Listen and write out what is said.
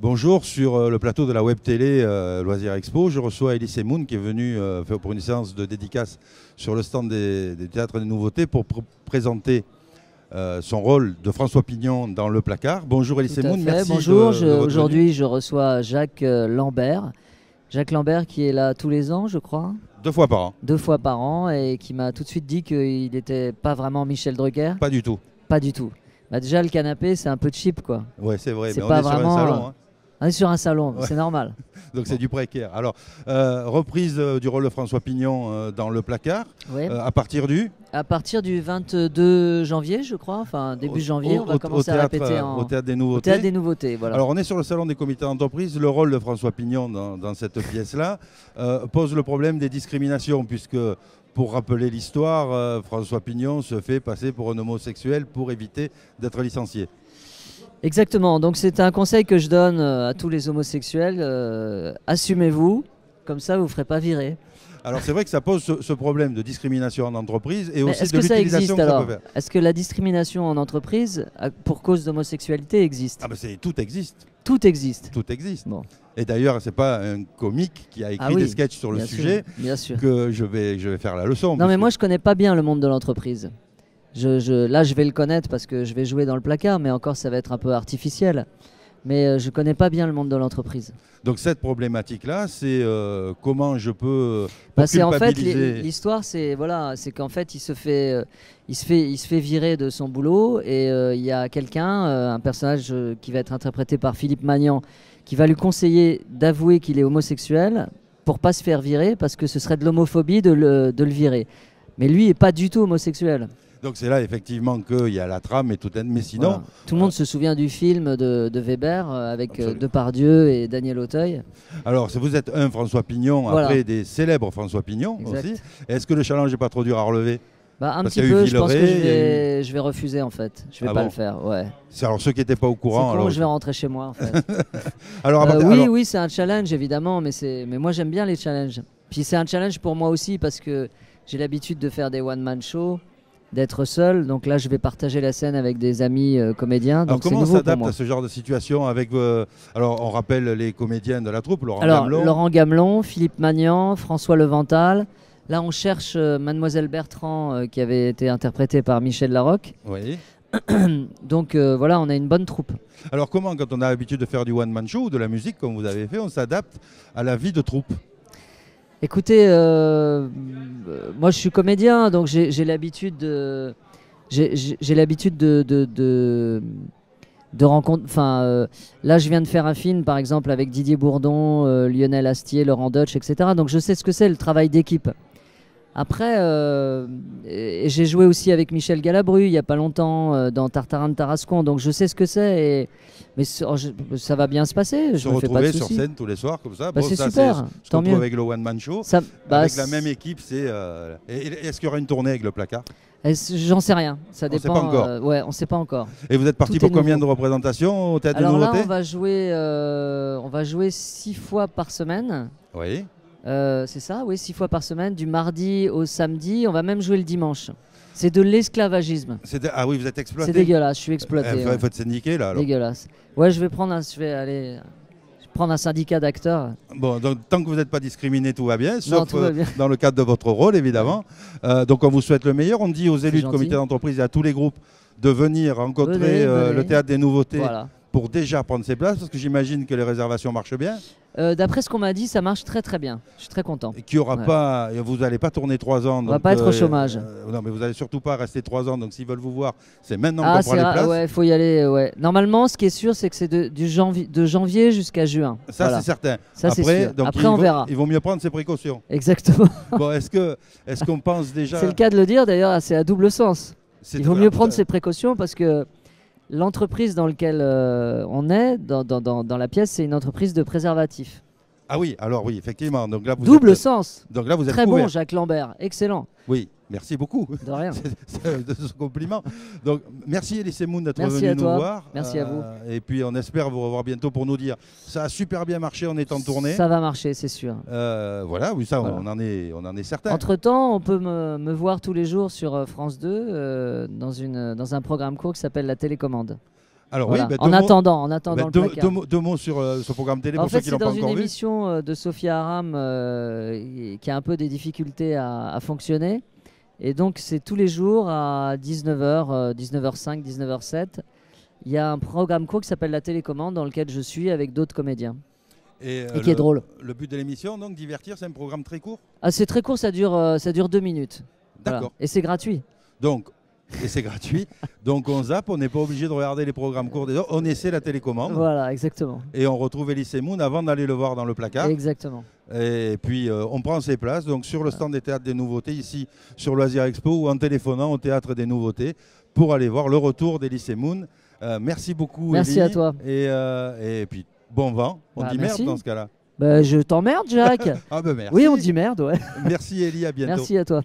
Bonjour, sur le plateau de la web télé Loisirs Expo, je reçois Elie Semoun qui est venu pour une séance de dédicace sur le stand des Théâtres des Nouveautés pour présenter son rôle de François Pignon dans Le Placard. Bonjour Elie Semoun, merci. Bonjour, aujourd'hui je reçois Jacques Lambert. Jacques Lambert qui est là tous les ans, je crois. 2 fois par an. 2 fois par an et qui m'a tout de suite dit qu'il n'était pas vraiment Michel Drucker. Pas du tout. Pas du tout. Bah déjà le canapé c'est un peu cheap quoi. Ouais c'est vrai, mais on pas est vraiment, sur un salon. Hein. On est sur un salon, ouais. C'est normal. Donc c'est du précaire. Alors, reprise du rôle de François Pignon dans Le Placard, Ouais. à partir du 22 janvier, je crois, enfin début janvier, on va commencer à répéter au Théâtre des Nouveautés. Au Théâtre des Nouveautés, voilà. Alors on est sur le salon des comités d'entreprise. Le rôle de François Pignon dans cette pièce-là pose le problème des discriminations, puisque pour rappeler l'histoire, François Pignon se fait passer pour un homosexuel pour éviter d'être licencié. Exactement, donc c'est un conseil que je donne à tous les homosexuels, assumez-vous, comme ça vous ne ferez pas virer. Alors c'est vrai que ça pose ce problème de discrimination en entreprise et aussi est-ce de que ça l'utilisation existe que ça alors? peut faire. Est-ce que la discrimination en entreprise pour cause d'homosexualité existe? Ah ben tout existe. Tout existe. Tout existe. Bon. Et d'ailleurs, c'est pas un comique qui a écrit des sketchs sur le sujet que je vais faire la leçon. Non mais moi je connais pas bien le monde de l'entreprise. Là je vais le connaître parce que je vais jouer dans Le Placard, mais encore ça va être un peu artificiel. Mais je connais pas bien le monde de l'entreprise. Donc cette problématique-là, c'est comment je peux c'est en fait culpabiliser. L'histoire, c'est qu'en fait il se fait virer de son boulot et il y a quelqu'un, un personnage qui va être interprété par Philippe Magnan, qui va lui conseiller d'avouer qu'il est homosexuel pour pas se faire virer parce que ce serait de l'homophobie de le virer. Mais lui est pas du tout homosexuel. Donc c'est là effectivement qu'il y a la trame et tout, mais sinon... Voilà. Tout le monde se souvient du film de Weber avec Depardieu et Daniel Auteuil. Alors vous êtes un François Pignon, après des célèbres François Pignon aussi. Est-ce que le challenge n'est pas trop dur à relever? Un petit peu, je pense que je vais refuser en fait. Je vais pas le faire, ouais. Alors ceux qui n'étaient pas au courant... Alors je vais rentrer chez moi en fait. Oui, c'est un challenge évidemment, mais moi j'aime bien les challenges. Puis c'est un challenge pour moi aussi parce que j'ai l'habitude de faire des one-man shows, d'être seul, donc là je vais partager la scène avec des amis comédiens. Alors donc comment on s'adapte à ce genre de situation avec alors on rappelle les comédiens de la troupe, Laurent Gamelon, Philippe Magnan, François Levental. Là on cherche Mademoiselle Bertrand qui avait été interprétée par Michel Larocque. Oui. Donc voilà, on a une bonne troupe. Alors comment, quand on a l'habitude de faire du one man show ou de la musique comme vous avez fait, on s'adapte à la vie de troupe? Écoutez, moi je suis comédien, donc j'ai l'habitude de rencontrer. Enfin, là je viens de faire un film, par exemple, avec Didier Bourdon, Lionel Astier, Laurent Deutsch, etc. Donc je sais ce que c'est le travail d'équipe. Après, j'ai joué aussi avec Michel Galabru il n'y a pas longtemps dans Tartarin de Tarascon, donc je sais ce que c'est. Mais ça va bien se passer. Je me fais pas de soucis. Sur scène tous les soirs comme ça. C'est super. Tant mieux. Avec le one man show, avec la même équipe, est-ce qu'il y aura une tournée avec Le Placard? J'en sais rien. Ça dépend. On sait pas encore. Ouais, on sait pas encore. Et vous êtes parti pour combien de représentations au Théâtre des Nouveautés? Alors là, on va jouer 6 fois par semaine. Oui. C'est ça, oui, 6 fois par semaine, du mardi au samedi. On va même jouer le dimanche. C'est de l'esclavagisme. Ah oui, vous êtes exploité. C'est dégueulasse, je suis exploité. Il faut être syndiqué là. Alors. Dégueulasse. Ouais, je vais prendre un syndicat d'acteurs. Bon, donc tant que vous n'êtes pas discriminé, tout va bien, sauf tout va bien. Dans le cadre de votre rôle, évidemment. Donc on vous souhaite le meilleur. On dit aux élus de comité d'entreprise et à tous les groupes de venir rencontrer le Théâtre des Nouveautés pour déjà prendre ses places, parce que j'imagine que les réservations marchent bien. D'après ce qu'on m'a dit, ça marche très très bien. Je suis très content. Et qu'il y aura pas, vous n'allez pas tourner 3 ans. On va pas être au chômage. Non, mais vous n'allez surtout pas rester 3 ans. Donc s'ils veulent vous voir, c'est maintenant qu'on prend les places. Ouais, faut y aller. Ouais. Normalement, ce qui est sûr, c'est que c'est de janvier jusqu'à juin. Ça, c'est certain. Ça, c'est sûr. Donc, après, on verra. Il vaut mieux prendre ses précautions. Exactement. Bon, est-ce qu'on pense déjà... C'est le cas de le dire. D'ailleurs, c'est à double sens. Il vaut mieux prendre ses précautions parce que l'entreprise dans laquelle on est, dans la pièce, c'est une entreprise de préservatifs. Ah oui, alors oui, effectivement. Donc là, double sens. Donc là, vous êtes très couvert. Bon, Jacques Lambert. Excellent. Oui, merci beaucoup. De rien. de ce compliment. Donc, merci Elie Semoun d'être venu nous voir. Merci à vous. Et puis, on espère vous revoir bientôt pour nous dire ça a super bien marché, on est en tournée. Ça va marcher, c'est sûr. Voilà, oui, ça, voilà. On en est certain. Entre-temps, on peut me voir tous les jours sur France 2 dans un programme court qui s'appelle La Télécommande. Alors Voilà. oui, En attendant le deux, placard. deux mots sur ce programme télé En pour ceux fait, qui c'est l'ont pas dans une encore vu. émission de Sophia Aram qui a un peu des difficultés à fonctionner. Et donc, c'est tous les jours à 19h, 19h05, 19h07. Il y a un programme court qui s'appelle La Télécommande dans lequel je suis avec d'autres comédiens. Et qui est drôle. Le but de l'émission, donc, divertir, c'est un programme très court. Ah, c'est très court, ça dure 2 minutes. Voilà. D'accord. Et c'est gratuit. Et c'est gratuit. Donc on zappe, on n'est pas obligé de regarder les programmes courts des autres. On essaie la télécommande. Voilà, exactement. Et on retrouve Elie Semoun avant d'aller le voir dans le placard. Exactement. Et puis on prend ses places donc sur le stand des théâtres des nouveautés ici sur Loisirs Expo ou en téléphonant au théâtre des nouveautés pour aller voir le retour d'Elie Semoun. Merci beaucoup. Merci Elie. à toi. Et puis bon vent. On dit merci. merde dans ce cas-là. Bah, je t'emmerde, Jacques. Ah ben merci. Oui, on dit merde, ouais. Merci Elie, à bientôt. Merci à toi.